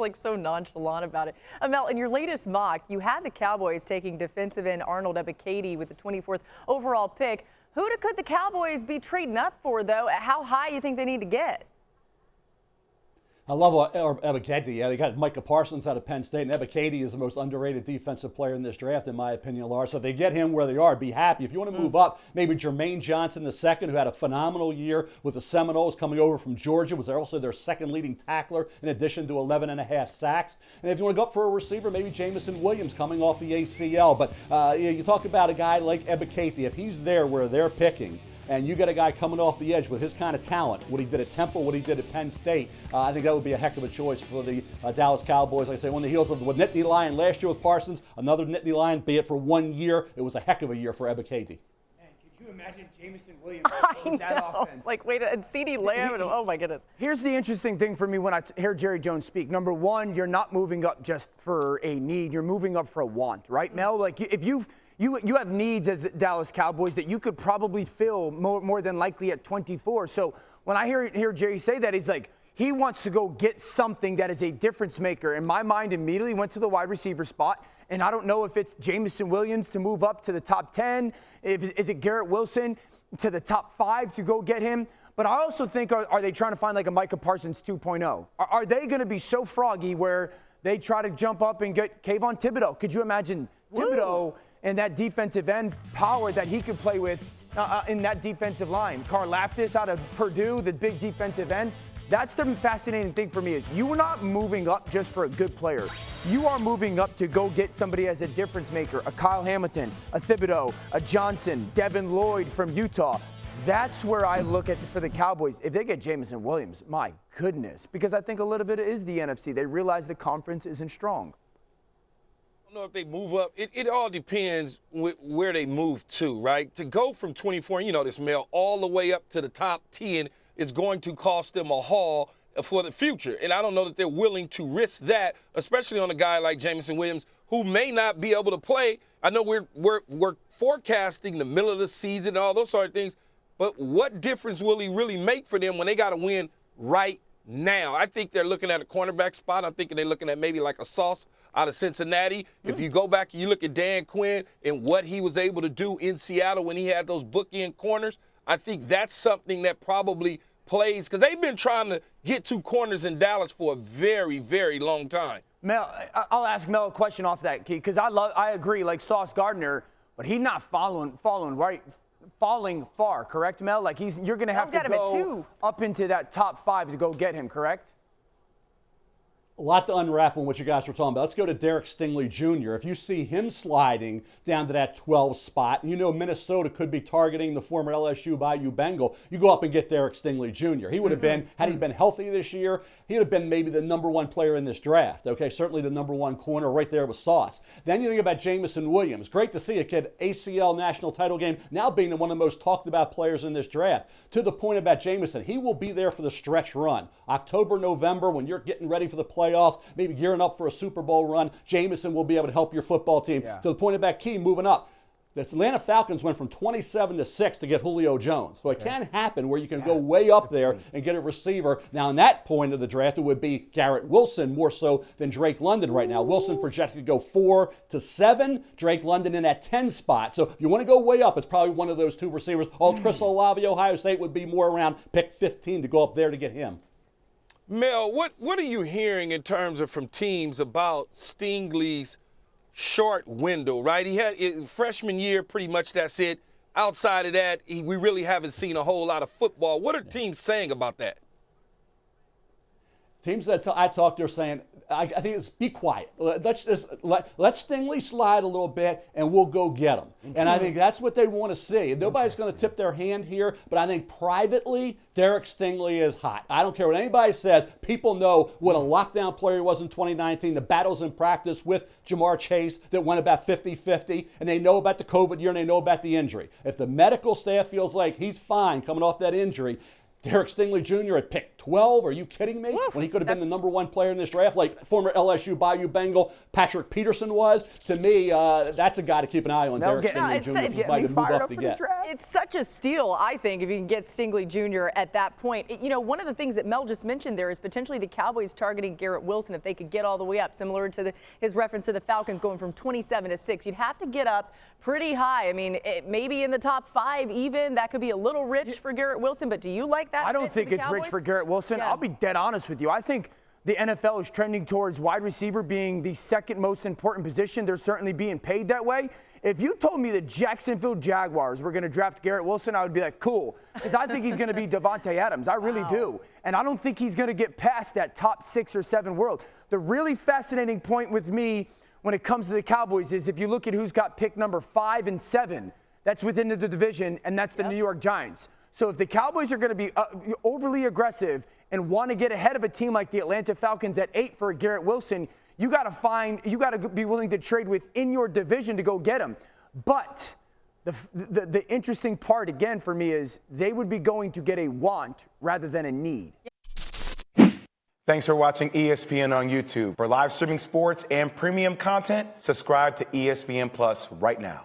like so nonchalant about it. Mel, in your latest mock, you had the Cowboys taking defensive end Arnold Ebiketie with the 24th overall pick. Who could the Cowboys be trading up for, though? How high you think they need to get? I love Ebiketie. Yeah, they got Micah Parsons out of Penn State, and Ebiketie is the most underrated defensive player in this draft, in my opinion, Laura. So if they get him where they are, be happy. If you want to move up, maybe Jermaine Johnson II, who had a phenomenal year with the Seminoles, coming over from Georgia, was also their second leading tackler, in addition to 11.5 sacks. And if you want to go up for a receiver, maybe Jamison Williams coming off the ACL. But you talk about a guy like Ebiketie. If he's there where they're picking, and you got a guy coming off the edge with his kind of talent, what he did at Temple, what he did at Penn State, I think that would be a heck of a choice for the Dallas Cowboys. Like I say, on the heels of the Nittany Lion last year with Parsons, another Nittany Lion, be it for 1 year, it was a heck of a year for Ebiketie. Man, could you imagine Jamison Williams with that offense? Like, wait, and CeeDee Lamb, and oh my goodness. Here's the interesting thing for me when I hear Jerry Jones speak. Number one, you're not moving up just for a need, you're moving up for a want, right, Mel? Like, if you have needs as the Dallas Cowboys that you could probably fill more than likely at 24. So when I hear Jerry say that, he's like, he wants to go get something that is a difference maker. And my mind immediately went to the wide receiver spot. And I don't know if it's Jamison Williams to move up to the top 10. Is it Garrett Wilson to the top 5 to go get him? But I also think, are they trying to find like a Micah Parsons 2.0? Are they going to be so froggy where they try to jump up and get Kayvon Thibodeau? Could you imagine Thibodeau and that defensive end power that he could play with in that defensive line? Karlaftis out of Purdue, the big defensive end. That's the fascinating thing for me is you are not moving up just for a good player. You are moving up to go get somebody as a difference maker, a Kyle Hamilton, a Thibodeau, a Johnson, Devin Lloyd from Utah. That's where I look at for the Cowboys. If they get Jamison Williams, my goodness, because I think a little bit is the NFC. They realize the conference isn't strong. I don't know if they move up. It all depends where they move to, right? To go from 24, you know this, Mel, all the way up to the top 10 is going to cost them a haul for the future. And I don't know that they're willing to risk that, especially on a guy like Jamison Williams, who may not be able to play. I know we're forecasting the middle of the season and all those sort of things, but what difference will he really make for them when they got to win right now? I think they're looking at a cornerback spot. I'm thinking they're looking at maybe like a Sauce out of Cincinnati. If you go back and you look at Dan Quinn and what he was able to do in Seattle when he had those bookend corners, I think that's something that probably plays, because they've been trying to get 2 corners in Dallas for a very, very long time. Mel, I'll ask Mel a question off that, Key, because I agree, like Sauce Gardner, but he's not falling far, correct, Mel? Like you're going to have to go up into that top 5 to go get him, correct? A lot to unwrap on what you guys were talking about. Let's go to Derek Stingley Jr. If you see him sliding down to that 12 spot, and you know Minnesota could be targeting the former LSU Bayou Bengal, you go up and get Derek Stingley Jr. He would have been, had he been healthy this year, he would have been maybe the #1 player in this draft. Okay, certainly the #1 corner right there with Sauce. Then you think about Jamison Williams. Great to see a kid, ACL national title game, now being one of the most talked about players in this draft. To the point about Jamison, he will be there for the stretch run. October, November, when you're getting ready for the playoffs, maybe gearing up for a Super Bowl run, Jamison will be able to help your football team. To the point about Key moving up. The Atlanta Falcons went from 27 to 6 to get Julio Jones. So it can happen where you can go way up there and get a receiver. Now, in that point of the draft, it would be Garrett Wilson more so than Drake London right now. Wilson projected to go 4 to 7, Drake London in that 10 spot. So if you want to go way up, it's probably one of those 2 receivers. Chris Olave, Ohio State, would be more around pick 15 to go up there to get him. Mel, what are you hearing in terms of from teams about Stingley's short window, right? He had freshman year, pretty much that's it. Outside of that, we really haven't seen a whole lot of football. What are teams saying about that? Teams that I talk to are saying, I think it's be quiet. Let's Stingley slide a little bit, and we'll go get him. And I think that's what they want to see. Nobody's going to tip their hand here, but I think privately, Derek Stingley is hot. I don't care what anybody says. People know what a lockdown player he was in 2019, the battles in practice with Jamar Chase that went about 50-50, and they know about the COVID year, and they know about the injury. If the medical staff feels like he's fine coming off that injury, Derek Stingley Jr. at pick 12? Are you kidding me? Woof, when he could have been the number 1 player in this draft, like former LSU Bayou Bengal Patrick Peterson was. To me, that's a guy to keep an eye on. Derek Stingley Jr. if he's about to move up to get. It's such a steal, I think, if you can get Stingley Jr. at that point. You know, one of the things that Mel just mentioned there is potentially the Cowboys targeting Garrett Wilson if they could get all the way up, similar to his reference to the Falcons going from 27 to 6. You'd have to get up pretty high. I mean, maybe in the top 5 even. That could be a little rich for Garrett Wilson, but do you like that? I don't think it's rich for Garrett Wilson. Yeah. I'll be dead honest with you. I think the NFL is trending towards wide receiver being the second most important position. They're certainly being paid that way. If you told me the Jacksonville Jaguars were going to draft Garrett Wilson, I would be like, cool, because I think he's going to be Devontae Adams. I really do. And I don't think he's going to get past that top 6 or 7 world. The really fascinating point with me when it comes to the Cowboys is if you look at who's got pick number 5 and 7, that's within the division, and that's the New York Giants. So if the Cowboys are going to be overly aggressive and want to get ahead of a team like the Atlanta Falcons at 8 for Garrett Wilson, you got to be willing to trade within your division to go get him. But the interesting part again for me is they would be going to get a want rather than a need. Thanks for watching ESPN on YouTube. For live streaming sports and premium content, subscribe to ESPN Plus right now.